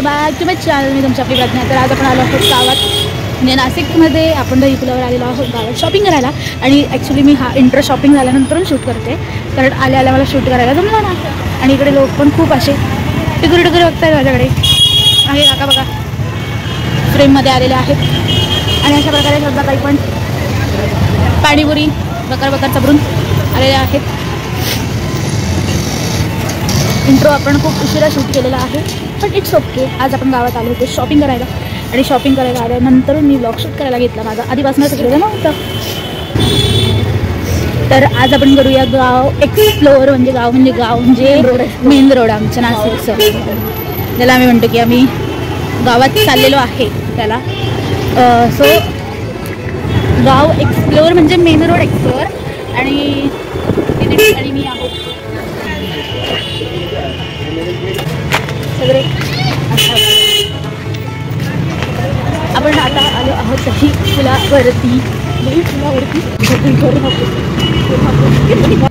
Welcome back to my channel. मी तुमची आपली प्रज्ञा. तर आज आपण आलो आहोत गावात, म्हणजे नाशिकमध्ये आपण दही पुलावर आलेलो आहोत गावात शॉपिंग करायला. आणि ॲक्च्युली मी हा इंट्रो शॉपिंग झाल्यानंतर शूट करते, कारण आल्या मला शूट करायला जमलं ना. आणि इकडे लोक पण खूप असे टिकुरी बघतायत माझ्याकडे. आहे काका बघा फ्रेममध्ये आलेले आहेत. आणि अशा प्रकारे समजा काही पण पाणीपुरी बकर चबरून आलेले आहेत. इंट्रो आपण खूप उशिरा शूट केलेला आहे, पण इट्स ओके. आज आपण गावात आलो होतो शॉपिंग करायला, आणि शॉपिंग करायला आल्यानंतर मी व्लॉग शूट करायला घेतला. माझा आधीपासूनच केलेलं नव्हतं. तर आज आपण करूया गाव एक्सप्लोअर. म्हणजे गाव म्हणजे मेन रोड आमच्या नाशिकचं, ज्याला आम्ही म्हणतो की आम्ही गावात चाललेलो आहे त्याला. सो गाव एक्सप्लोअर म्हणजे मेन रोड एक्सप्लोअर. आणि मी आहोत सगळे. आपण आता आलो आहोत दही पुलावरती.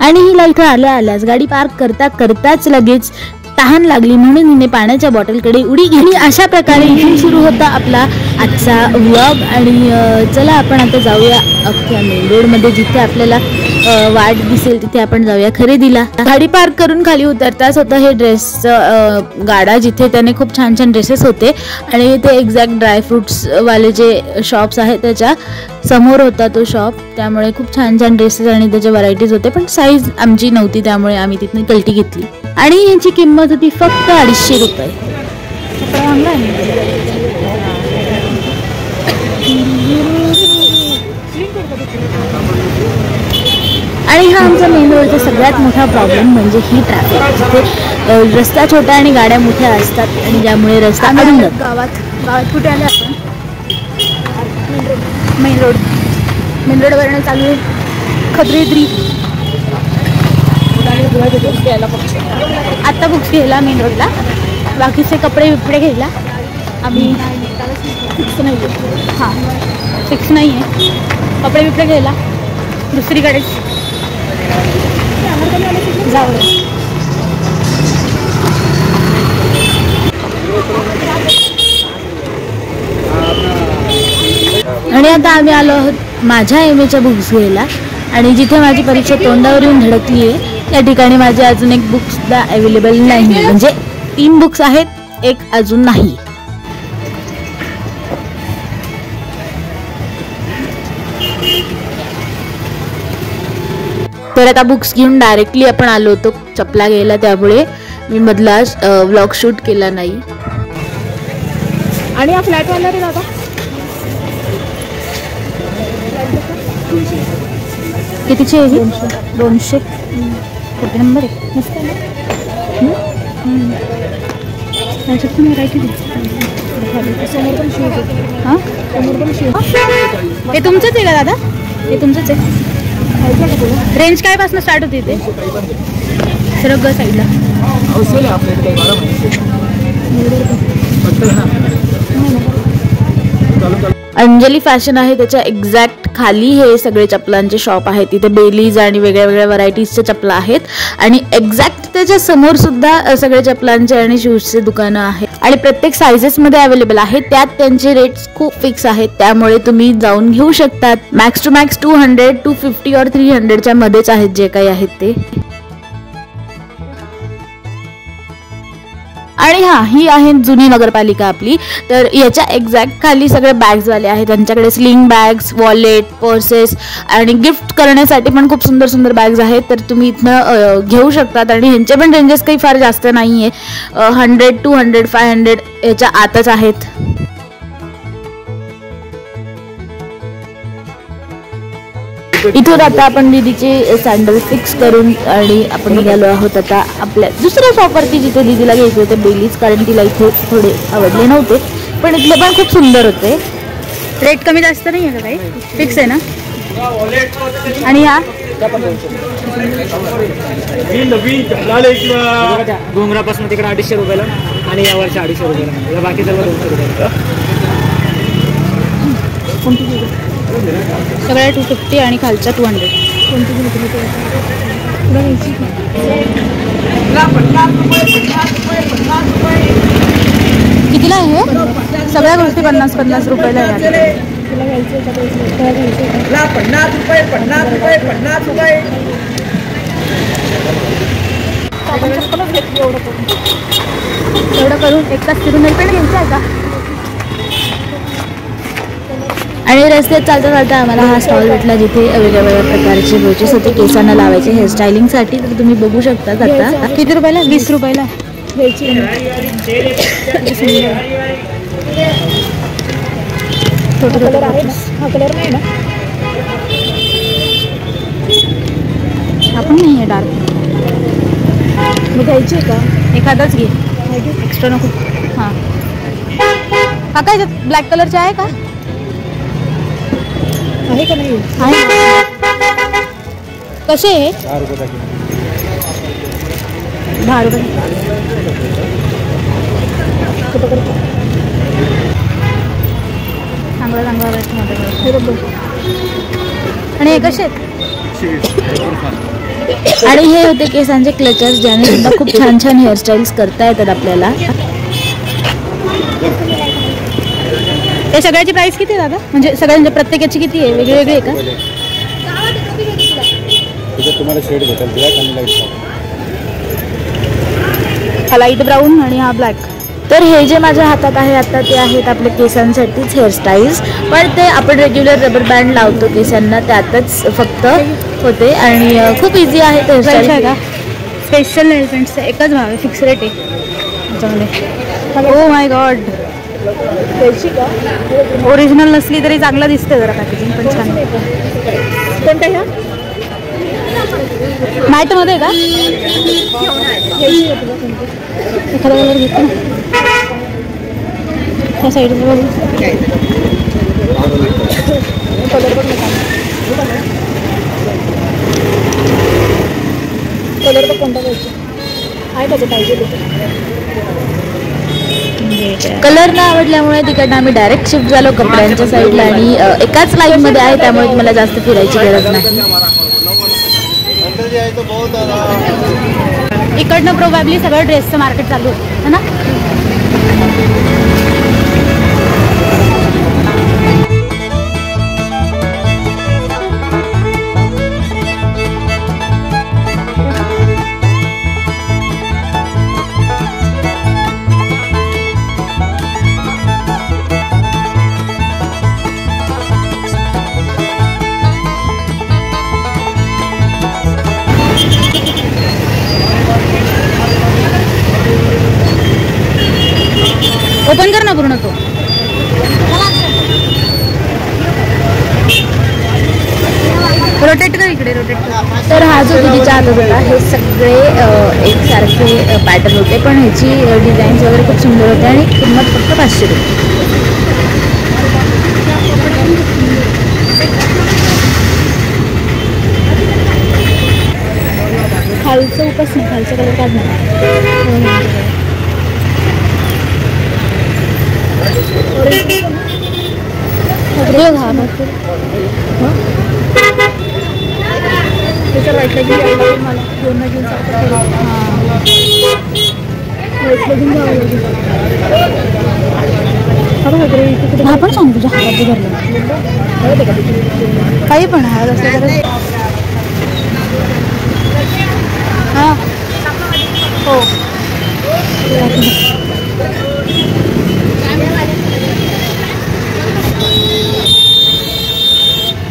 आणि हिला इथं आल्याच गाडी पार्क करताच लगेच तहान लागली, म्हणून हिने पाण्याच्या बॉटलकडे उडी घेतली. अशा प्रकारे इथून सुरू होता आपला आजचा व्लॉग. आणि चला आपण आता जाऊया अख्ख्या मेन रोडमध्ये, जिथे आपल्याला वाट दिसेल तिथे आपण जाऊया खरेदीला. गाडी पार्क करून खाली उतरताच होतं हे ड्रेसचं गाडा, जिथे त्याने खूप छान ड्रेसेस होते. आणि ते एक्झॅक्ट ड्रायफ्रुट्स वाले जे शॉप्स आहेत त्याच्या समोर होता तो शॉप. त्यामुळे खूप छान ड्रेसेस आणि त्याच्या व्हरायटीज होते, पण साईज आमची नव्हती, त्यामुळे आम्ही तिथून कल्टी घेतली. आणि यांची किंमत होती फक्त 250 रुपये. आणि हा आमचा मेन रोडचा सगळ्यात मोठा प्रॉब्लेम म्हणजे ही ट्रॅफिक, जिथे रस्ता छोटा आणि गाड्या मोठ्या असतात, आणि ज्यामुळे रस्ता अडून जातो. गावात कुठे आले आपण? मेन रोडवरनं चालू आहे खत्रेद्री. आत्ता बुक्स घ्यायला मेन रोडला, बाकीचे कपडे बिपडे घ्यायला आम्ही फिक्स नाही आहे. कपडे बिपडे घ्यायला दुसरीकडेच जाऊ. आणि आता आम्ही आलो आहोत माझ्या एमएच्या बुक्स घ्यायला. आणि जिथे माझी परीक्षा तोंडावर येऊन धडकली आहे त्या ठिकाणी माझे अजून एक बुक सुद्धा अवेलेबल नाही. म्हणजे 3 बुक्स आहेत, एक अजून नाही. तर आता बुक्स घेऊन डायरेक्टली आपण आलो होतो चपला घ्यायला, त्यामुळे मी मधला व्लॉग शूट केला नाही. आणि हा फ्लॅटवाला रे दादा कितीची आहे? 200. कुठे नंबर आहे? मस्त आहे ना. हां हे तुमचंच आहे का दादा? हे तुमचंच आहे. रेंज काय पासून स्टार्ट होते ते? सरग साईडला अंजली फॅशन आहे, त्याच्या एक्झॅक्ट खाली हे सगळे चपलांचे शॉप आहेत. तिथे बेलीज आणि वेगळ्या व्हरायटीजच्या चपला आहेत. आणि एक्झॅक्ट त्याच्या समोर सुद्धा सगळे चपलांचे आणि शूजचे दुकानं आहेत. आणि प्रत्येक सायझेसमध्ये अवेलेबल आहेत. त्यात त्यांचे रेट्स खूप फिक्स आहेत, त्यामुळे तुम्ही जाऊन घेऊ शकतात. मॅक्स टू मॅक्स 200, 250 और 300च्या मध्येच आहेत जे काही आहेत ते. आणि ही आहे जुनी नगरपालिका आपली. तर याच्या एक्झॅक्ट खाली सगळे बॅग्सवाले आहेत. त्यांच्याकडे स्लिंग बॅग्स, वॉलेट, पर्सेस आणि गिफ्ट करण्यासाठी पण खूप सुंदर बॅग्स आहेत. तर तुम्ही इथनं घेऊ शकतात. आणि ह्यांचे पण रेंजेस काही फार जास्त नाही आहे. 100, 200, 500 याच्या आतच आहेत. इथून आता आपण दीदीचे सँडल फिक्स करून आणि आपण निघालो आहोत आता आपल्या दुसऱ्या शॉपवरती, जिथे दीदीला घ्यायचे होते बेलीज, कारण तिला इथे थोडे आवडले नव्हते, पण इथले पण खूप सुंदर होते. रेट कमी जास्त नाही आहे का? काही फिक्स आहे ना? आणि ह्या डोंगरापासून तिकडे 250 रुपयाला आणि या वर्षी 250 रुपयाला, बाकी सर्व 200 रुपयाला. सगळ्या 250 आणि खालच्या 200. सगळ्या गोष्टी 50-50 रुपयाला आहे. 50 रुपये 50 रुपये 50 रुपये. एवढं करून एक तास फिरून पण घ्यायचं आहे का? आणि रस्त्यात चालता चालता आम्हाला हा स्टॉल भेटला जिथे वेगवेगळ्या प्रकारचे ब्रोचेस होते केसांना लावायचे हेअरस्टायलिंगसाठी. तर तुम्ही बघू शकता. आता किती रुपयाला? 20 रुपयाला घ्यायची. हा कलर नाही ना, आपण नाही आहे डार्क. मग घ्यायची आहे का? एखादाच घे, एक्स्ट्रा नको. हां काका याच्यात ब्लॅक कलरचे आहे का? आहे का नाही? आहे. कसे आहे? 10 रुपये टाकी. 10 रुपये. चांगला चांगला आणि हे कसे आहेत? आणि हे होते केसांचे क्लचर्स ज्याने सुद्धा खूप छान छान हेअरस्टाईल्स करता येतात आपल्याला. ते सगळ्याची प्राइस किती आहे दादा? म्हणजे सगळ्यांच्या प्रत्येकाची किती आहे? वेगळी वेगळी आहे का? तुम्हाला शेड भेटेल ब्लॅक आणि लाईट. हा लाईट ब्राऊन आणि हा ब्लॅक. तर हे जे माझ्या हातात आहे आता ते आहेत आपल्या केसांसाठीच हेअरस्टाईल्स. पण ते आपण रेग्युलर रबर बँड लावतो केसांना त्यातच फक्त होते आणि खूप इझी आहे ते हेअरस्टाईल. आहे का? स्पेशल नेल पेंट्सचं एकच भाव आहे, फिक्स रेट आहे त्याच्यामध्ये. Oh my God. ओरिजिनल नसली तरी चांगलं दिसते जरा पॅकेजिंग पण छान. कोणत्या ह्या? मॅटमध्ये का? एखादा कलर घेतो ना त्या साईडला बघू. कलर तर कोणता घ्यायचा आहे का? पाहिजे कलर न आवडल्यामुळे तिकडनं आम्ही डायरेक्ट शिफ्ट झालो कपड्यांच्या साईडला आणि एकाच लाईनमध्ये आहे त्यामुळे तुम्हाला जास्त फिरायची गरज नाही. इकडनं प्रोबॅबली सगळं ड्रेसचं मार्केट चालू आहे ना. ओपन कर ना पूर्ण तो. रोटेट कर इकडे, रोटेट कर. तर हा जो तिच्या हातात होता हे सगळे एकसारखे पॅटर्न होते पण ह्याची डिझाईन्स वगैरे खूप सुंदर होते आणि किंमत फक्त 500 रुपये. खालचं उपस नाही, खालचं कलर काढणार. त्याच्या राईटला घेऊन मला दोन घेऊन हा पण सांग तुझ्या हाताचं घरला काही पण हळद असलं तर. हां हो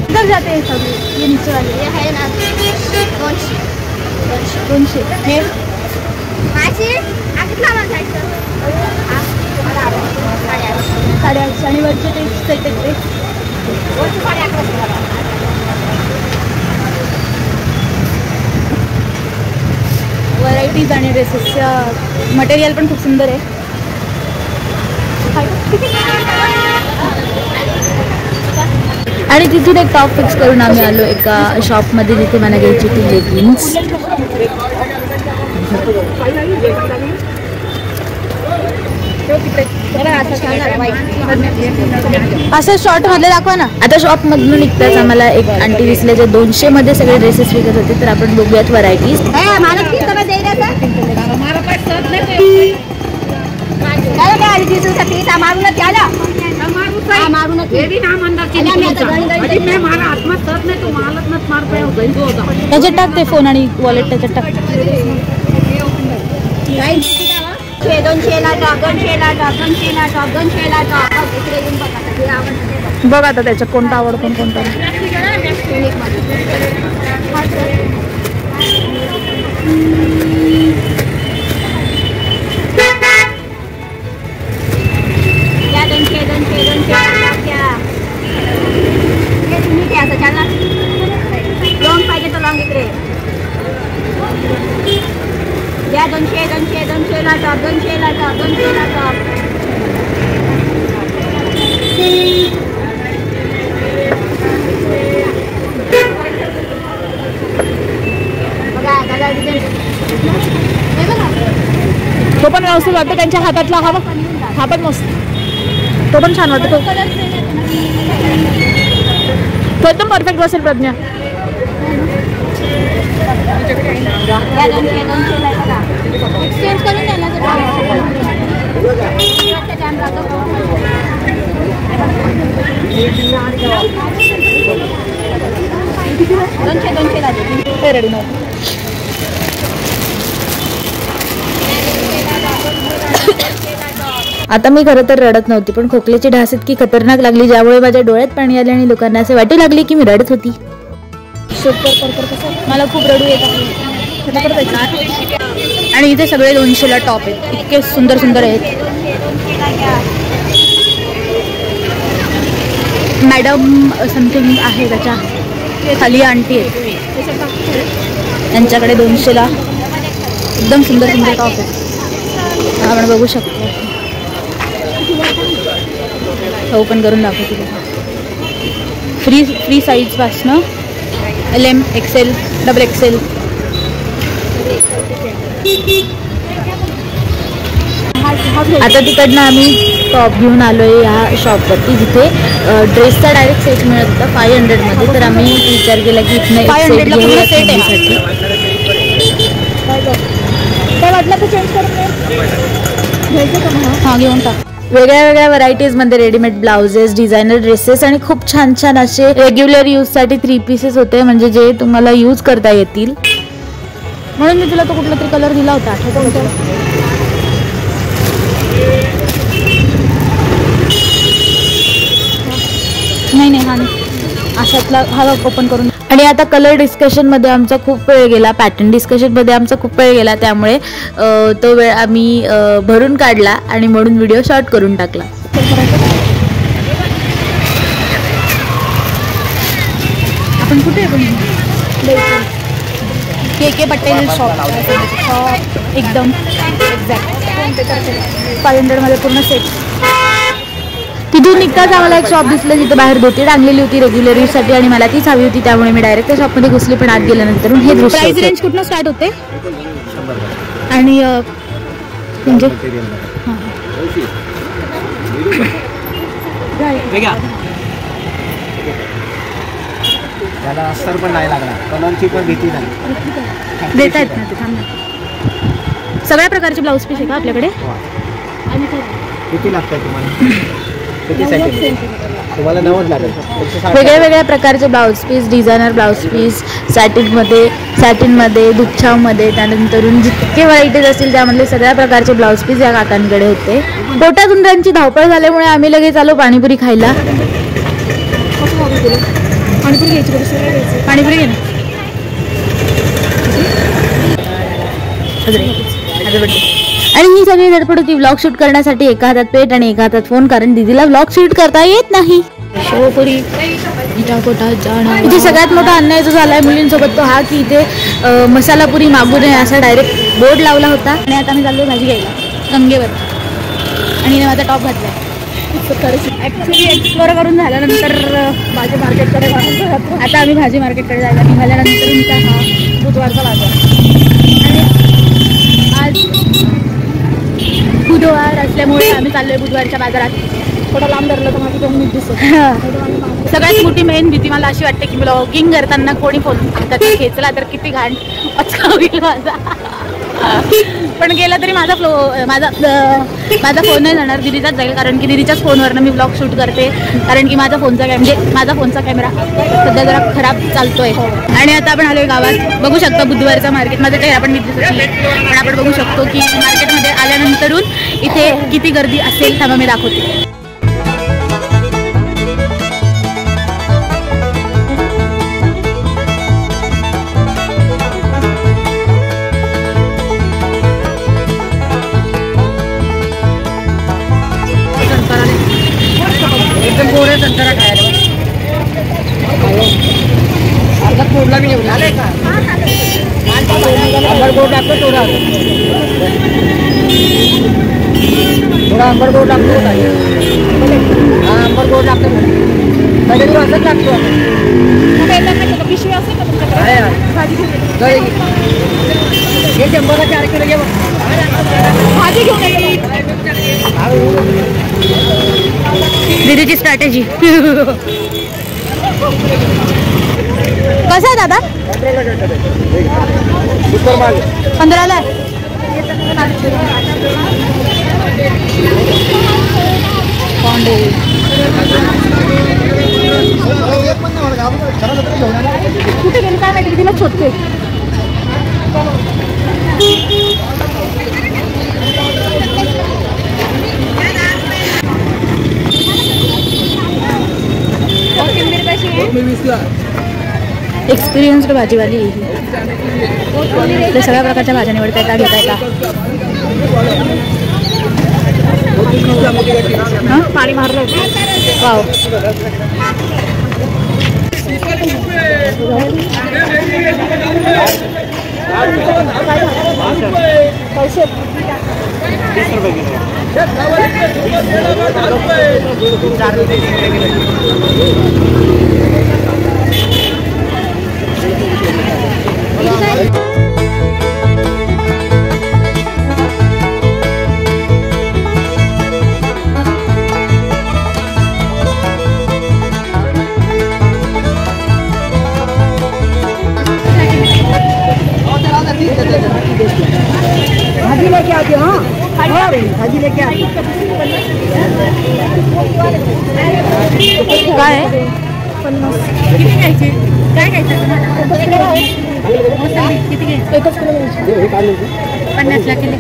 किधर जाते हैं सब ये नीचे वाले? ये है ना 200. 200 हे 500. कितना जायचं? 850 आणि वरचे ते सेट आहेत ते 1150. व्हरायटीज आणि ड्रेसेसचं मटेरियल पण खूप सुंदर आहे. आणि तिथून एक टॉप फिक्स करून आम्ही आलो एका शॉपमध्ये जिथे मला घ्यायची ती लेगिन्स. असं शॉर्ट मध्ये दाखवा ना. आता शॉप मधून निघताच आम्हाला एक आंटी दिसले जे 200 मध्ये सगळे ड्रेसेस विकत होते. तर आपण बघूयात व्हरायटीज. काय पैसा मारूनच आला मारूनच त्याच्यात टाक ते फोन आणि वॉलेट त्याच्यात टाक. 200 ला टॉप. बघ आता त्याच्यात कोणता आवडतो कोणता लॉंग पाहिजे तर लॉंग इकडे द्या. 200 ला टॉप. तो पण व्यवस्थित वाटतो. त्यांच्या हातातला हा पण मस्त. तो पण छान वाटतो. तो एकदम परफेक्ट बसेल प्रज्ञा. एक्सचेंज करून द्यायला रेडी नव्हतं. आता मी खरं तर रडत नव्हती, पण खोकल्याची ढास इतकी खतरनाक लागली ज्यामुळे माझ्या डोळ्यात पाणी आले आणि लोकांना असे वाटू लागले की मी रडत होती. मला खूप रडू येत आणि इथे सगळे 200 ला टॉप आहेत. इतके सुंदर सुंदर आहेत. मॅडम समथिंग आहे त्याच्या खाली आंटी आहे. त्यांच्याकडे 200 ला एकदम सुंदर सुंदर टॉप आहेत. आपण बघू शकतो. ओपन करून दाखवते. फ्री साईज पासनं LM, XL, XXL. आता तिकडनं आम्ही टॉप घेऊन आलोय या शॉपवरती जिथे ड्रेसचा डायरेक्ट सेट मिळत होता 500 मध्ये. तर आम्ही विचार केला की इथनं 500 घेऊया सेटसाठी. काय वाटलं तर चेंज करून हां घेऊन टाक. वेगळ्या वेगळ्या व्हरायटीजमध्ये रेडीमेड ब्लाउजेस, डिझायनर ड्रेसेस आणि खूप छान छान असे रेग्युलर यूजसाठी 3 पीसेस होते, म्हणजे जे तुम्हाला यूज करता येतील. म्हणून मी तुला तो कुठला तरी कलर दिला होता, आठवतो? नाही हा नाही, अशातला हा ओपन करून. आणि आता कलर डिस्कशनमध्ये आमचा खूप वेळ गेला, पॅटर्न डिस्कशनमध्ये आमचा खूप वेळ गेला, त्यामुळे तो वेळ आम्ही भरून काढला आणि म्हणून व्हिडिओ शॉर्ट करून टाकला. आपण कुठे के पटेल शॉप एकदम एक्झॅक्ट 500 मध्ये पूर्ण सेट. तिथून निघताच आम्हाला एक शॉप दिसलं जिथे बाहेर धोती टांगलेली होती रेग्युलर यूजसाठी आणि मला तीच हवी होती, त्यामुळे मी डायरेक्ट त्या शॉपमध्ये घुसली. पण आत गेल्यानंतर हे दृश्य. प्राइस रेंज कुठनं स्टार्ट होते आणि म्हणजे त्याला अस्तर पण नाही लागला, कलरची पण भीती नाही. देता येत ना ते. थांब, सगळ्या प्रकारचे ब्लाऊज पीस आहे का आपल्याकडे? किती लागतात तुम्हाला? कितीसाठी? तुम्हाला 90 लागेल. वेगळ्या वेगळ्या प्रकारचे blouse piece, designer blouse piece, सॅटिनमध्ये, दुपछावमध्ये, त्यानंतर जितके व्हरायटीज असतील त्यामधले सगळ्या प्रकारचे ब्लाऊज पीस या काकांकडे होते. पोटातून त्यांची धावपळ झाल्यामुळे आम्ही लगेच आलो पाणीपुरी खायला. पाणीपुरी घे ना. आणि ही सगळी धडपड होती व्लॉग शूट करण्यासाठी. एका हातात पेट आणि एका हातात फोन, कारण दीदीला व्लॉग शूट करता येत नाही. इथे सगळ्यात मोठा अन्याय जो झालाय मुलींसोबत तो हा की इथे मसाला पुरी मागू नये असा डायरेक्ट बोर्ड लावला होता. आणि आता मी चाललोय भाजी घ्यायला गंगेवर आणि माझा टॉप घातलाय. ॲक्च्युली एक्सप्लोर करून झाल्यानंतर भाजी मार्केटकडे आता आम्ही भाजी मार्केटकडे जायला निघाल्यानंतर हा बुधवारचा बाजार. आणि आज बुधवार असल्यामुळे आम्ही चाललोय बुधवारच्या बाजारात. थोडं लांब धरलं तर माझी 2 मिनिट दिसत. सगळ्यात मोठी मेन भीती मला अशी वाटते की ब्लॉगिंग करताना कोणी फोन हातात खेचला तर किती घाण होईल माझा. पण गेलं तरी माझा माझा फोन नाही जाणार, दिदीचाच जाईल. कारण की दिदीच्याच फोनवरनं मी ब्लॉग शूट करते. कारण की माझा फोनचा कॅमेरा सध्या जरा खराब चालतोय. आणि आता आपण आलोय गावात. बघू शकतो बुधवारचा मार्केट. माझा चेहरा पण पण आपण बघू शकतो की मार्केटमध्ये आल्यानंतरून इथे किती गर्दी असेल. थांबा मी दाखवते. एकदम गोडे संत्रा खायला. अर्धा फोडला मी घेऊन आले का? आंबट गोड लागतो थोडा आंबट गोड लागतो. हा आंबट गोड लागतो. पहिले तू असंच लागतो. पिशवी असेल का तुमच्याकडे? हे 100ला 4 किलो घे. भाजी घेऊन ये. दीदीची स्ट्रॅटेजी. कसं आहे दादा? 15ला आहे. कुठे गेली काय माहिती, तिला शोधते. एक्सपिरियन्स्ड भाजीवाली ते सगळ्या प्रकारच्या भाज्या निवडता येतात, घेता येतात. पाणी मारलं. वाव. पैसे 20 रुपये किलो. भाजी लेके आते. हाँ भाजी लेके आते. काय आहे? किती घ्यायचे? काय घ्यायचं तुम्हाला? किती घ्यायचं? 50ला किलो.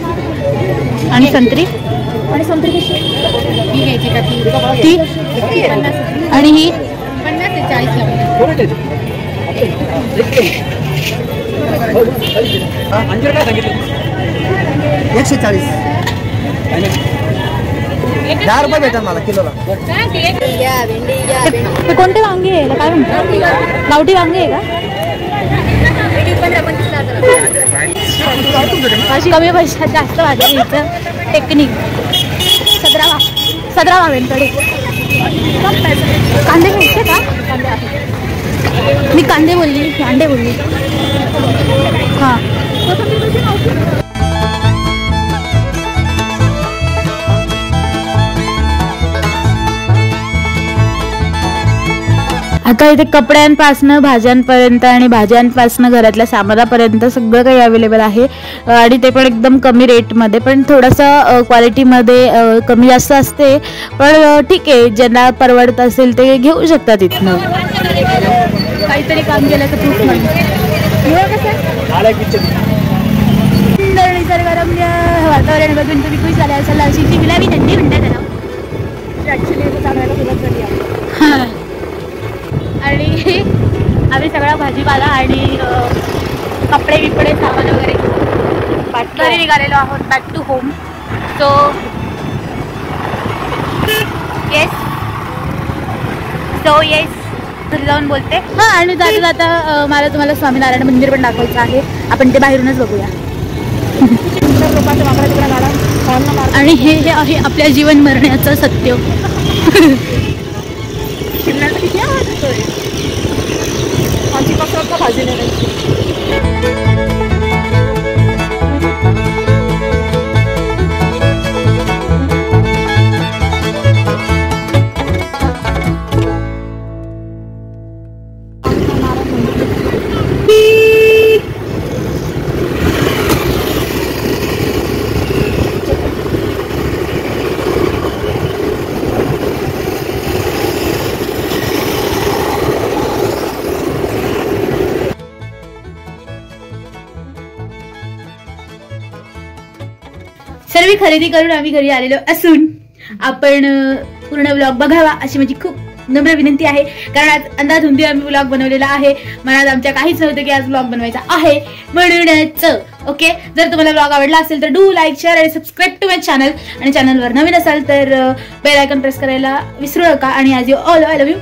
आणि संत्री? आणि संत्री कशी ही घ्यायची का? ती 50. आणि ही 50 ते 40ला. 140. 10 रुपये भेटेल मला किलोला. ते कोणते वांगे आहे? काय म्हणतात? गावठी वांगे आहे का? अशी कमी पैशात जास्त भाज्या घ्यायचं टेक्निक. 17 भाव्यांकडे कांदे घ्यायचे का? मी कांदे बोलली, अंडे बोलली. हां. आता इथे कपड्यांपासनं भाज्यांपर्यंत आणि भाज्यांपासनं घरातल्या सामानापर्यंत सगळं काही अवेलेबल आहे. आणि ते पण एकदम कमी रेटमध्ये. पण थोडंसं क्वालिटीमध्ये कमी जास्त असते. पण ठीक आहे, ज्यांना परवडत असेल ते घेऊ शकतात इथनं. काहीतरी काम केलं तर खूप नाही. सुंदर निसर्गरम्य वातावरण बघून तुम्ही खुश झाले असाल. अशी गुलाबी थंडी म्हणतात त्याला. ॲक्च्युली चालायला सुरुवात झाली आहे. हां. आणि आम्ही सगळा भाजीपाला आणि कपडे बिपडे सामान वगैरे घरी निघालेलो आहोत back to home. So yes घरी जाऊन बोलते. हां. आणि जाता जाता मला तुम्हाला स्वामीनारायण मंदिर पण दाखवायचं आहे. आपण ते बाहेरूनच बघूया. आणि हे आहे आपल्या जीवन मरण्याचं सत्य. किती आवडतोय आमची पक्षात भाजी नाही. सर्व खरेदी करून आम्ही घरी आलेलो असून आपण पूर्ण व्लॉग बघावा अशी माझी खूप नम्र विनंती आहे. कारण आज अंदाधुंदी आम्ही व्लॉग बनवलेला आहे. मनात आमच्या काहीच नव्हतं की आज व्लॉग बनवायचा आहे म्हणूनच. ओके, जर तुम्हाला व्लॉग आवडला असेल तर डू लाईक, शेअर आणि सबस्क्राईब टू माय चॅनल. आणि चॅनलवर नवीन असाल तर बेल आयकॉन प्रेस करायला विसरू नका. आणि as you all I love you.